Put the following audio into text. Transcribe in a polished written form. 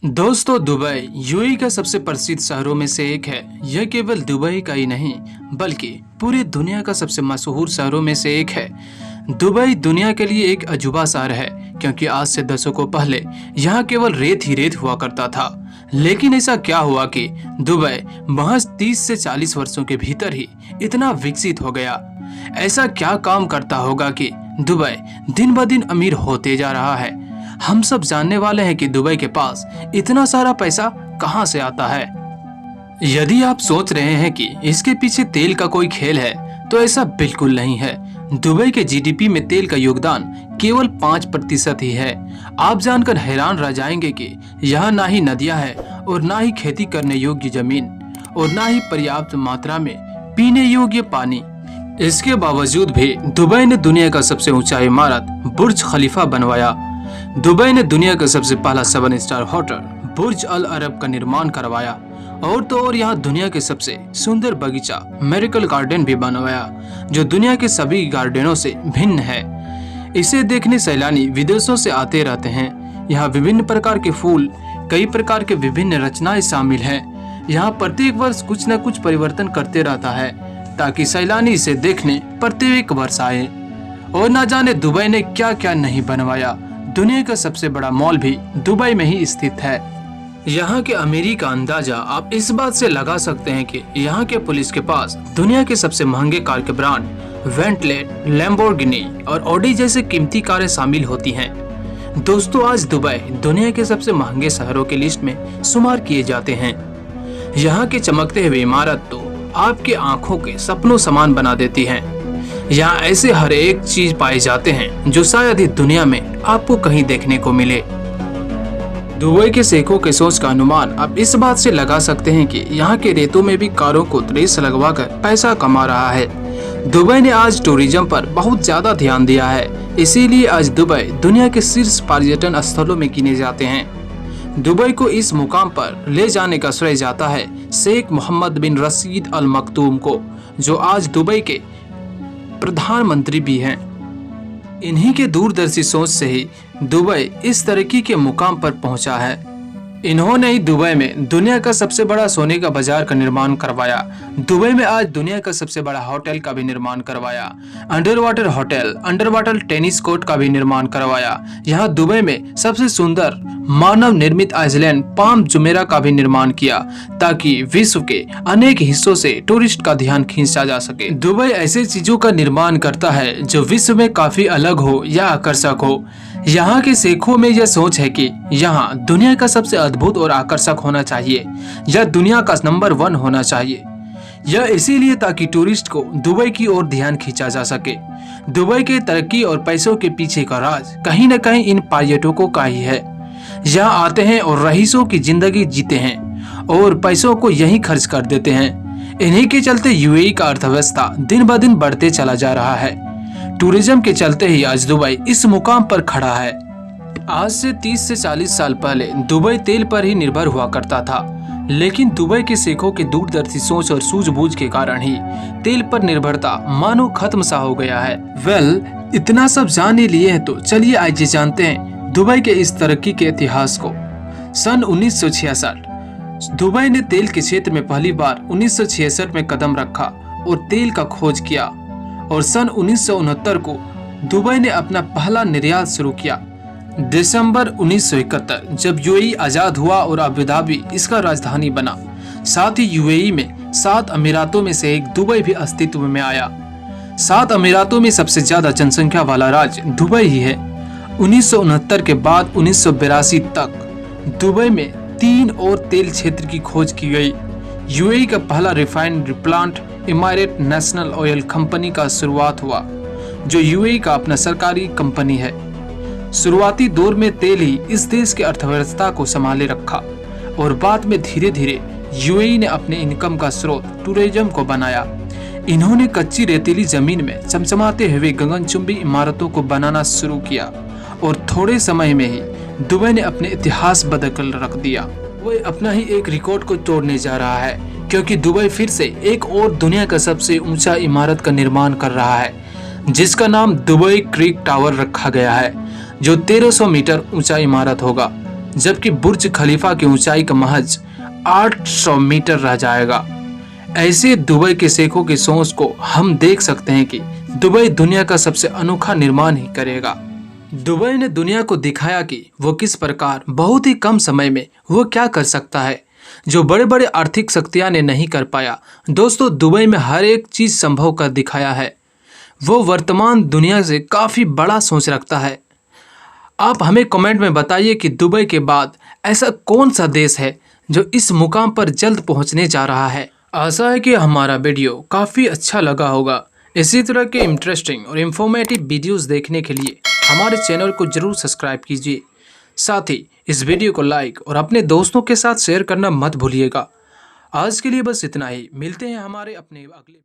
दोस्तों, Dubai UAE का सबसे प्रसिद्ध शहरों में से एक है। यह केवल दुबई का ही नहीं बल्कि पूरी दुनिया का सबसे मशहूर शहरों में से एक है। दुबई दुनिया के लिए एक अजूबा शहर है क्योंकि आज से दशकों पहले यहाँ केवल रेत ही रेत हुआ करता था। लेकिन ऐसा क्या हुआ कि दुबई महज 30 से 40 वर्षों के भीतर ही इतना विकसित हो गया। ऐसा क्या काम करता होगा कि दुबई दिन ब दिन अमीर होते जा रहा है। हम सब जानने वाले हैं कि दुबई के पास इतना सारा पैसा कहां से आता है। यदि आप सोच रहे हैं कि इसके पीछे तेल का कोई खेल है तो ऐसा बिल्कुल नहीं है। दुबई के जीडीपी में तेल का योगदान केवल 5% ही है। आप जानकर हैरान रह जाएंगे कि यहाँ ना ही नदियां हैं और ना ही खेती करने योग्य जमीन और ना ही पर्याप्त मात्रा में पीने योग्य पानी। इसके बावजूद भी दुबई ने दुनिया का सबसे ऊंचा इमारत बुर्ज खलीफा बनवाया। दुबई ने दुनिया का सबसे पहला 7 स्टार होटल बुर्ज अल अरब का निर्माण करवाया और तो और यहाँ दुनिया के सबसे सुंदर बगीचा मिरेकल गार्डन भी बनवाया जो दुनिया के सभी गार्डनों से भिन्न है। इसे देखने सैलानी विदेशों से आते रहते हैं। यहाँ विभिन्न प्रकार के फूल, कई प्रकार के विभिन्न रचनाएं शामिल हैं। यहाँ प्रत्येक वर्ष कुछ न कुछ परिवर्तन करते रहता है ताकि सैलानी इसे देखने प्रत्येक वर्ष आए। और न जाने दुबई ने क्या क्या नहीं बनवाया। दुनिया का सबसे बड़ा मॉल भी दुबई में ही स्थित है। यहाँ के अमीरी का अंदाजा आप इस बात से लगा सकते हैं कि यहाँ के पुलिस के पास दुनिया के सबसे महंगे कार के ब्रांड वेंटलेट, लैम्बोर्गिनी और ऑडी जैसे कीमती कारें शामिल होती हैं। दोस्तों, आज दुबई दुनिया के सबसे महंगे शहरों की लिस्ट में शुमार किए जाते हैं। यहाँ के चमकते हुए इमारत तो आपके आंखों के सपनों समान बना देती हैं। यहाँ ऐसे हर एक चीज पाए जाते हैं जो शायद ही दुनिया में आपको कहीं देखने को मिले। दुबई के शेखों के सोच का अनुमान आप इस बात से लगा सकते हैं कि यहाँ के रेतों में भी कारों को रेस लगवाकर पैसा कमा रहा है। दुबई ने आज टूरिज्म पर बहुत ज्यादा ध्यान दिया है, इसीलिए आज दुबई दुनिया के शीर्ष पर्यटन स्थलों में गिने जाते हैं। दुबई को इस मुकाम पर ले जाने का श्रेय जाता है शेख मोहम्मद बिन रशीद अल मखदूम को, जो आज दुबई के प्रधानमंत्री भी हैं। इन्हीं के दूरदर्शी सोच से ही दुबई इस तरक्की के मुकाम पर पहुंचा है। इन्होंने ही दुबई में दुनिया का सबसे बड़ा सोने का बाजार का निर्माण करवाया। दुबई में आज दुनिया का सबसे बड़ा होटल का भी निर्माण करवाया। Under water hotel, under water tennis court का भी निर्माण करवाया। यहाँ दुबई में सबसे सुंदर मानव निर्मित आइलैंड पाम जुमेरा का भी निर्माण किया ताकि विश्व के अनेक हिस्सों से टूरिस्ट का ध्यान खींचा जा सके। दुबई ऐसे चीजों का निर्माण करता है जो विश्व में काफी अलग हो या आकर्षक हो। यहाँ के शेखों में यह सोच है कि यहाँ दुनिया का सबसे अद्भुत और आकर्षक होना चाहिए, यह दुनिया का नंबर 1 होना चाहिए। यह इसीलिए ताकि टूरिस्ट को दुबई की ओर ध्यान खींचा जा सके। दुबई के तरक्की और पैसों के पीछे का राज कहीं न कहीं इन पर्यटकों का ही है। यहाँ आते हैं और रईसों की जिंदगी जीते हैं और पैसों को यहीं खर्च कर देते हैं। इन्हीं के चलते यूएई का अर्थव्यवस्था दिन ब दिन बढ़ते चला जा रहा है। टूरिज्म के चलते ही आज दुबई इस मुकाम पर खड़ा है। आज से 30 से 40 साल पहले दुबई तेल पर ही निर्भर हुआ करता था, लेकिन दुबई के शेखों के दूरदर्शी सोच और सूझबूझ के कारण ही तेल पर निर्भरता मानो खत्म सा हो गया है। इतना सब जान ही लिए हैं तो चलिए आज जानते हैं दुबई के इस तरक्की के इतिहास को। सन 1966 दुबई ने तेल के क्षेत्र में पहली बार 1966 में कदम रखा और तेल का खोज किया और सन 1969 को दुबई ने अपना पहला निर्यात शुरू किया। दिसंबर 1971 जब यूएई आजाद हुआ और अबू धाबी इसका राजधानी बना, साथ ही यूएई में 7 अमीरातों में से एक दुबई भी अस्तित्व में आया। 7 अमीरातों में सबसे ज्यादा जनसंख्या वाला राज्य दुबई ही है। 1969 के बाद 1982 तक दुबई में 3 और तेल क्षेत्र की खोज की गई। यूएई का पहला refinery plant Emirates National Oil Company का शुरुआत हुआ, जो यूएई का अपना सरकारी कंपनी है। शुरुआती दौर में तेल ही इस देश की अर्थव्यवस्था को संभाले रखा और बाद में धीरे धीरे यूएई ने अपने इनकम का स्रोत टूरिज्म को बनाया। इन्होंने कच्ची रेतीली जमीन में चमचमाते हुए गगनचुंबी इमारतों को बनाना शुरू किया और थोड़े समय में ही दुबई ने अपने इतिहास बदल रख दिया। वह अपना ही एक रिकॉर्ड को तोड़ने जा रहा है क्योंकि दुबई फिर से एक और दुनिया का सबसे ऊंचा इमारत का निर्माण कर रहा है, जिसका नाम दुबई क्रिक टावर रखा गया है, जो 1300 मीटर ऊंचा इमारत होगा। जबकि बुर्ज खलीफा की ऊंचाई का महज 800 मीटर रह जाएगा। ऐसे दुबई के शेखों की सोच को हम देख सकते हैं कि दुबई दुनिया का सबसे अनोखा निर्माण ही करेगा। दुबई ने दुनिया को दिखाया कि वो किस प्रकार बहुत ही कम समय में वो क्या कर सकता है, जो बड़े बड़े आर्थिक शक्तियां ने नहीं कर पाया। दोस्तों, दुबई में हर एक चीज संभव कर दिखाया है। वो वर्तमान दुनिया से काफी बड़ा सोच रखता है। आप हमें कमेंट में बताइए कि दुबई के बाद ऐसा कौन सा देश है जो इस मुकाम पर जल्द पहुंचने जा रहा है। आशा है कि हमारा वीडियो काफ़ी अच्छा लगा होगा। इसी तरह के इंटरेस्टिंग और इन्फॉर्मेटिव वीडियोस देखने के लिए हमारे चैनल को जरूर सब्सक्राइब कीजिए। साथ ही इस वीडियो को लाइक और अपने दोस्तों के साथ शेयर करना मत भूलिएगा। आज के लिए बस इतना ही। मिलते हैं हमारे अपने अगले